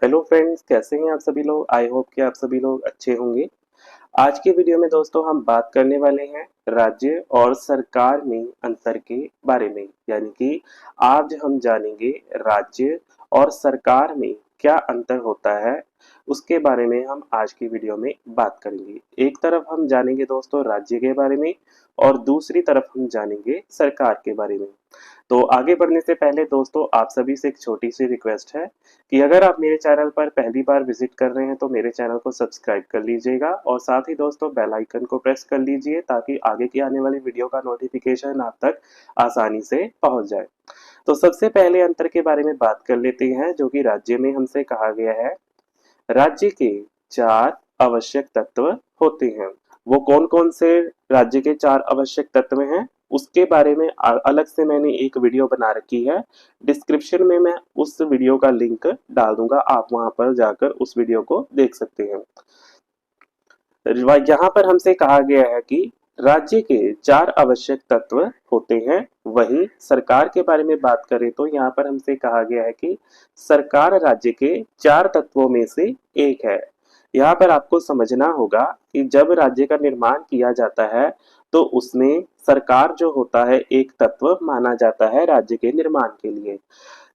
Hello friends, कैसे हैं आप सभी लोग। आई होप कि आप सभी लोग अच्छे होंगे। आज की वीडियो में दोस्तों हम बात करने वाले हैं राज्य और सरकार में अंतर के बारे में। यानी कि आज हम जानेंगे राज्य और सरकार में क्या अंतर होता है, उसके बारे में हम आज की वीडियो में बात करेंगे। एक तरफ हम जानेंगे दोस्तों राज्य के बारे में और दूसरी तरफ हम जानेंगे सरकार के बारे में। तो आगे बढ़ने से पहले दोस्तों आप सभी से एक छोटी सी रिक्वेस्ट है कि अगर आप मेरे चैनल पर पहली बार विजिट कर रहे हैं तो मेरे चैनल को सब्सक्राइब कर लीजिएगा और साथ ही दोस्तों बेल आइकन को प्रेस कर लीजिए ताकि आगे की आने वाली वीडियो का नोटिफिकेशन आप तक आसानी से पहुंच जाए। तो सबसे पहले अंतर के बारे में बात कर लेते हैं जो कि राज्य में हमसे कहा गया है। राज्य के 4 आवश्यक तत्व होते हैं। वो कौन-कौन से राज्य के 4 आवश्यक तत्व हैं, उसके बारे में अलग से मैंने एक वीडियो बना रखी है। डिस्क्रिप्शन में मैं उस वीडियो का लिंक डाल दूँगा, आप वहाँ पर जाकर उस वीडियो को देख सकते हैं। यहाँ पर हमसे कहा गया है कि राज्य के 4 आवश्यक तत्व होते हैं। वहीं सरकार के बारे में बात करें तो यहाँ पर हमसे कहा गया है कि सरकार राज्य के 4 तत्वों में से एक है। यहाँ पर आपको समझना होगा कि जब राज्य का निर्माण किया जाता है तो उसमें सरकार जो होता है एक तत्व माना जाता है राज्य के निर्माण के लिए।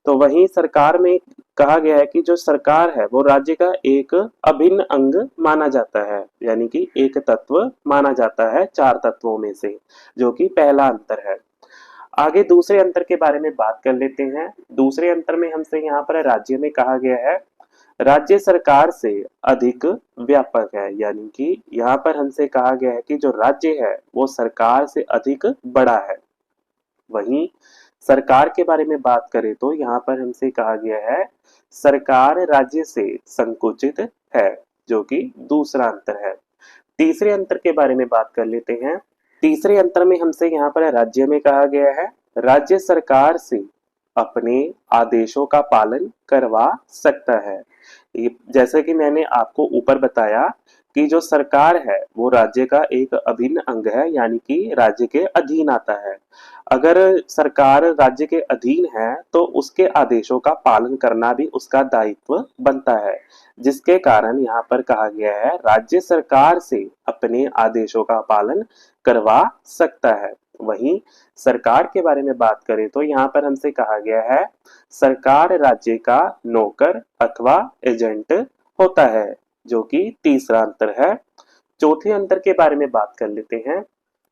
तो वहीं सरकार में कहा गया है कि जो सरकार है वो राज्य का एक अभिन्न अंग माना जाता है, यानी कि एक तत्व माना जाता है 4 तत्वों में से, जो कि पहला अंतर है। आगे दूसरे अंतर के बारे में बात कर लेते हैं। दूसरे अंतर में हमसे यहाँ पर राज्य में कहा गया है राज्य सरकार से अधिक व्यापक है, यानी कि यहाँ पर हमसे कहा गया है कि जो राज्य है वो सरकार से अधिक बड़ा है। वहीं सरकार के बारे में बात करें तो यहाँ पर हमसे कहा गया है सरकार राज्य से संकुचित है, जो कि दूसरा अंतर है। तीसरे अंतर के बारे में बात कर लेते हैं। तीसरे अंतर में हमसे यहाँ पर राज्य में कहा गया है राज्य सरकार से अपने आदेशों का पालन करवा सकता है। जैसे कि मैंने आपको ऊपर बताया कि जो सरकार है वो राज्य का एक अभिन्न अंग है, यानी कि राज्य के अधीन आता है। अगर सरकार राज्य के अधीन है तो उसके आदेशों का पालन करना भी उसका दायित्व बनता है, जिसके कारण यहाँ पर कहा गया है राज्य सरकार से अपने आदेशों का पालन करवा सकता है। वहीं सरकार के बारे में बात करें तो यहाँ पर हमसे कहा गया है सरकार राज्य का नौकर अथवा एजेंट होता है, जो कि तीसरा अंतर है। चौथे अंतर के बारे में बात कर लेते हैं।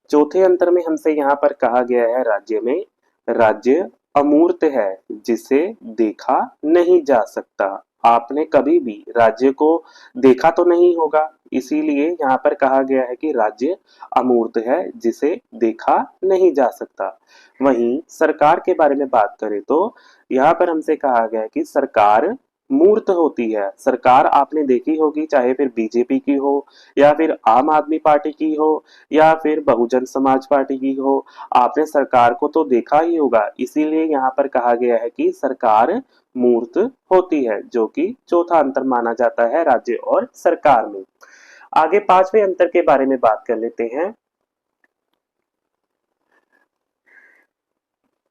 चौथे अंतर में हमसे यहाँ पर कहा गया है राज्य में राज्य अमूर्त है, जिसे देखा नहीं जा सकता। आपने कभी भी राज्य को देखा तो नहीं होगा, इसीलिए यहाँ पर कहा गया है कि राज्य अमूर्त है, जिसे देखा नहीं जा सकता। वहीं सरकार के बारे में बात करें तो यहाँ पर हमसे कहा गया है कि सरकार मूर्त होती है। सरकार आपने देखी होगी, चाहे फिर बीजेपी की हो या फिर आम आदमी पार्टी की हो या फिर बहुजन समाज पार्टी की हो, आपने सरकार को तो देखा ही होगा। इसीलिए यहाँ पर कहा गया है कि सरकार मूर्त होती है, जो कि चौथा अंतर माना जाता है राज्य और सरकार में। आगे पांचवें अंतर के बारे में बात कर लेते हैं।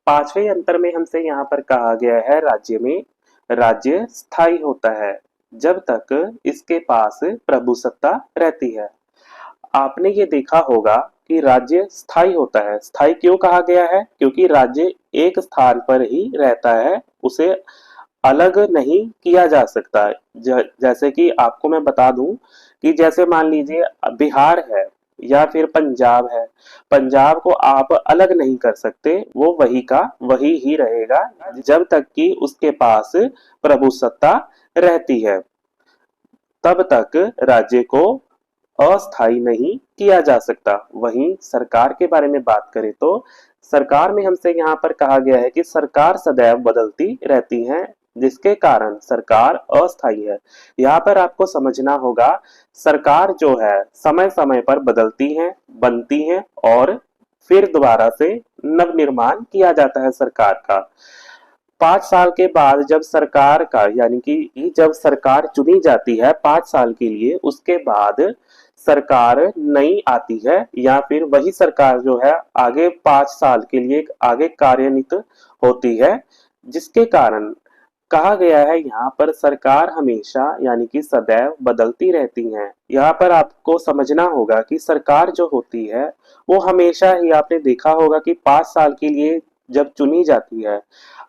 पांचवें अंतर में हमसे यहाँ पर कहा गया है राज्य में राज्य स्थायी होता है जब तक इसके पास प्रभुसत्ता रहती है। आपने ये देखा होगा कि राज्य स्थायी होता है। स्थायी क्यों कहा गया है? क्योंकि राज्य एक स्थान पर ही रहता है, उसे अलग नहीं किया जा सकता। जैसे कि आपको मैं बता दूं कि जैसे मान लीजिए बिहार है या फिर पंजाब है, पंजाब को आप अलग नहीं कर सकते, वो वही का वही ही रहेगा जब तक कि उसके पास प्रभुसत्ता रहती है। तब तक राज्य को अस्थायी नहीं किया जा सकता। वहीं सरकार के बारे में बात करें तो सरकार में हमसे यहाँ पर कहा गया है कि सरकार सदैव बदलती रहती है, जिसके कारण सरकार अस्थायी है। यहाँ पर आपको समझना होगा सरकार जो है समय समय पर बदलती है, बनती है और फिर दोबारा से नवनिर्माण किया जाता है सरकार का। 5 साल के बाद जब सरकार का यानी कि जब सरकार चुनी जाती है 5 साल के लिए, उसके बाद सरकार नई आती है या फिर वही सरकार जो है आगे 5 साल के लिए आगे कार्यान्वित होती है, जिसके कारण कहा गया है यहाँ पर सरकार हमेशा यानी कि सदैव बदलती रहती है। यहाँ पर आपको समझना होगा कि सरकार जो होती है वो हमेशा ही, आपने देखा होगा कि 5 साल के लिए जब चुनी जाती है,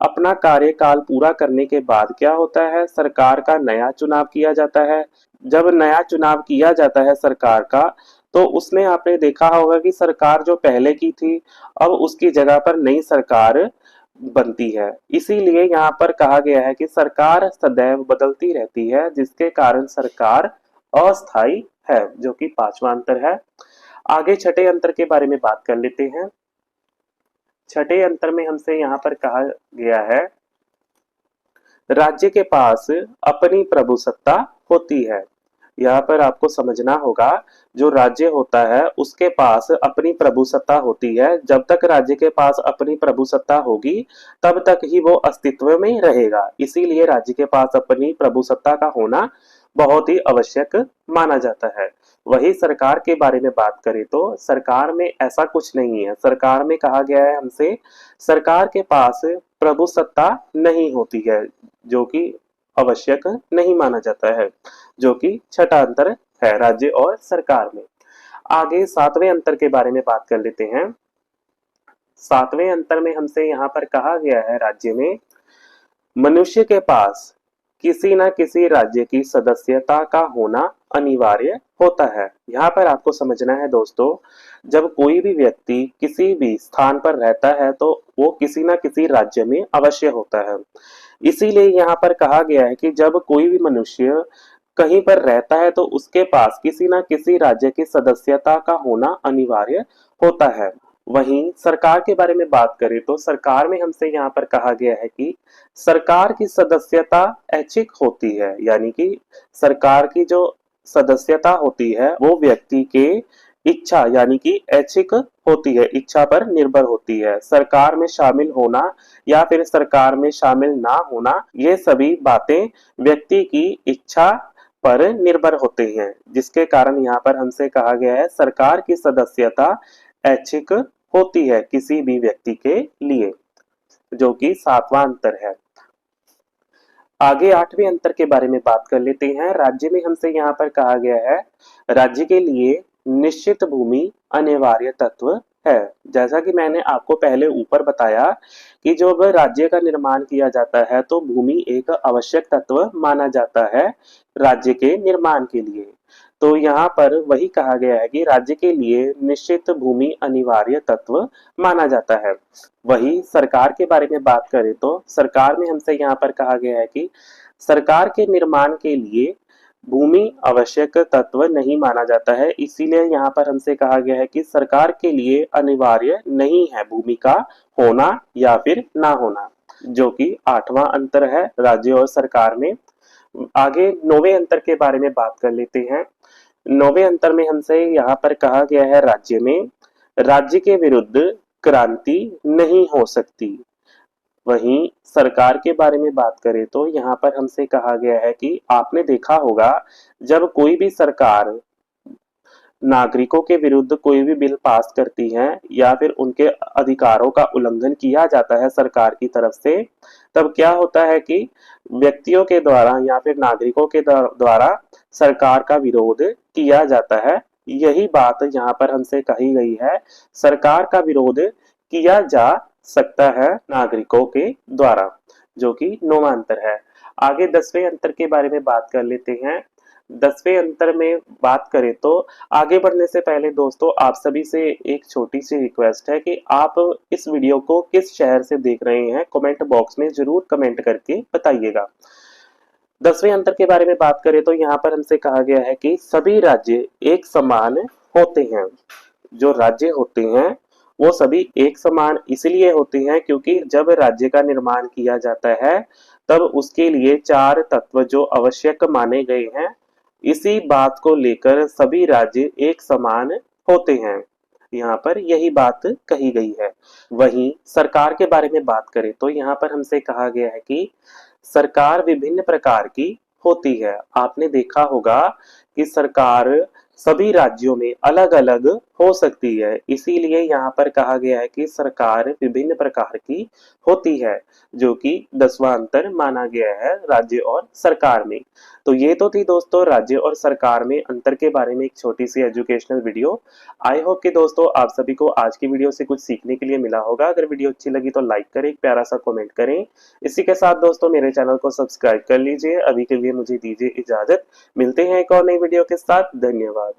अपना कार्यकाल पूरा करने के बाद क्या होता है, सरकार का नया चुनाव किया जाता है। जब नया चुनाव किया जाता है सरकार का, तो उसमें आपने देखा होगा कि सरकार जो पहले की थी, अब उसकी जगह पर नई सरकार बनती है। इसीलिए यहाँ पर कहा गया है कि सरकार सदैव बदलती रहती है, जिसके कारण सरकार अस्थायी है, जो कि पांचवा अंतर है। आगे छठे अंतर के बारे में बात कर लेते हैं। छठे अंतर में हमसे यहाँ पर कहा गया है, राज्य के पास अपनी प्रभुसत्ता होती है। यहाँ पर आपको समझना होगा, जो राज्य होता है उसके पास अपनी प्रभुसत्ता होती है। जब तक राज्य के पास अपनी प्रभुसत्ता होगी तब तक ही वो अस्तित्व में रहेगा। इसीलिए राज्य के पास अपनी प्रभुसत्ता का होना बहुत ही आवश्यक माना जाता है। वही सरकार के बारे में बात करें तो सरकार में ऐसा कुछ नहीं है। सरकार में कहा गया है हमसे, सरकार के पास प्रभुसत्ता नहीं होती है, जो कि आवश्यक नहीं माना जाता है, जो कि छठा अंतर है राज्य और सरकार में। आगे सातवें अंतर के बारे में बात कर लेते हैं। सातवें अंतर में हमसे यहाँ पर कहा गया है, राज्य में मनुष्य के पास किसी न किसी राज्य की सदस्यता का होना अनिवार्य होता है। यहाँ पर आपको समझना है दोस्तों, जब कोई भी व्यक्ति किसी भी स्थान पर रहता है तो वो किसी न किसी राज्य में अवश्य होता है। इसीलिए यहाँ पर कहा गया है कि जब कोई भी मनुष्य कहीं पर रहता है तो उसके पास किसी न किसी राज्य की सदस्यता का होना अनिवार्य होता है। वहीं सरकार के बारे में बात करें तो सरकार में हमसे यहाँ पर कहा गया है कि सरकार की सदस्यता ऐच्छिक होती है, यानी कि सरकार की जो सदस्यता होती है वो व्यक्ति के इच्छा यानी कि ऐच्छिक होती है, इच्छा पर निर्भर होती है। सरकार में शामिल होना या फिर सरकार में शामिल ना होना, ये सभी बातें व्यक्ति की इच्छा पर निर्भर होते हैं, जिसके कारण यहाँ पर हमसे कहा गया है सरकार की सदस्यता ऐच्छिक होती है किसी भी व्यक्ति के लिए, जो कि सातवां अंतर है। आगे आठवें अंतर के बारे में बात कर लेते हैं। राज्य में हमसे यहाँ पर कहा गया है, राज्य के लिए निश्चित भूमि अनिवार्य तत्व है। जैसा कि मैंने आपको पहले ऊपर बताया कि जब राज्य का निर्माण किया जाता है तो भूमि एक आवश्यक तत्व माना जाता है राज्य के निर्माण के लिए। तो यहाँ पर वही कहा गया है कि राज्य के लिए निश्चित भूमि अनिवार्य तत्व माना जाता है। वही सरकार के बारे में बात करें तो सरकार में हमसे यहाँ पर कहा गया है कि सरकार के निर्माण के लिए भूमि आवश्यक तत्व नहीं माना जाता है। इसीलिए यहाँ पर हमसे कहा गया है कि सरकार के लिए अनिवार्य नहीं है भूमि का होना या फिर ना होना, जो कि आठवां अंतर है राज्य और सरकार में। आगे नौवें अंतर के बारे में बात कर लेते हैं। नौवें अंतर में हमसे यहाँ पर कहा गया है, राज्य में राज्य के विरुद्ध क्रांति नहीं हो सकती। वहीं सरकार के बारे में बात करें तो यहाँ पर हमसे कहा गया है कि आपने देखा होगा, जब कोई भी सरकार नागरिकों के विरुद्ध कोई भी बिल पास करती है या फिर उनके अधिकारों का उल्लंघन किया जाता है सरकार की तरफ से, तब क्या होता है कि व्यक्तियों के द्वारा या फिर नागरिकों के द्वारा सरकार का विरोध किया जाता है। यही बात यहाँ पर हमसे कही गई है, सरकार का विरोध किया जा सकता है नागरिकों के द्वारा, जो कि नौवां अंतर है। आगे 10वें अंतर के बारे में बात कर लेते हैं। 10वें अंतर में बात करें तो आगे बढ़ने से पहले दोस्तों आप सभी से एक छोटी सी रिक्वेस्ट है कि आप इस वीडियो को किस शहर से देख रहे हैं, कमेंट बॉक्स में जरूर कमेंट करके बताइएगा। 10वें अंतर के बारे में बात करें तो यहाँ पर हमसे कहा गया है कि सभी राज्य एक समान होते हैं। जो राज्य होते हैं वो सभी एक समान इसलिए होते हैं क्योंकि जब राज्य का निर्माण किया जाता है तब उसके लिए 4 तत्व जो आवश्यक माने गए हैं, इसी बात को लेकर सभी राज्य एक समान होते हैं। यहाँ पर यही बात कही गई है। वहीं सरकार के बारे में बात करें तो यहाँ पर हमसे कहा गया है कि सरकार विभिन्न प्रकार की होती है। आपने देखा होगा कि सरकार सभी राज्यों में अलग अलग हो सकती है। इसीलिए यहाँ पर कहा गया है कि सरकार विभिन्न प्रकार की होती है, जो कि 10वां अंतर माना गया है राज्य और सरकार में। तो ये तो थी दोस्तों राज्य और सरकार में अंतर के बारे में एक छोटी सी एजुकेशनल वीडियो। आई होप कि दोस्तों आप सभी को आज की वीडियो से कुछ सीखने के लिए मिला होगा। अगर वीडियो अच्छी लगी तो लाइक करें, एक प्यारा सा कमेंट करें। इसी के साथ दोस्तों मेरे चैनल को सब्सक्राइब कर लीजिए। अभी के लिए मुझे दीजिए इजाजत। मिलते हैं एक और नई वीडियो के साथ। धन्यवाद।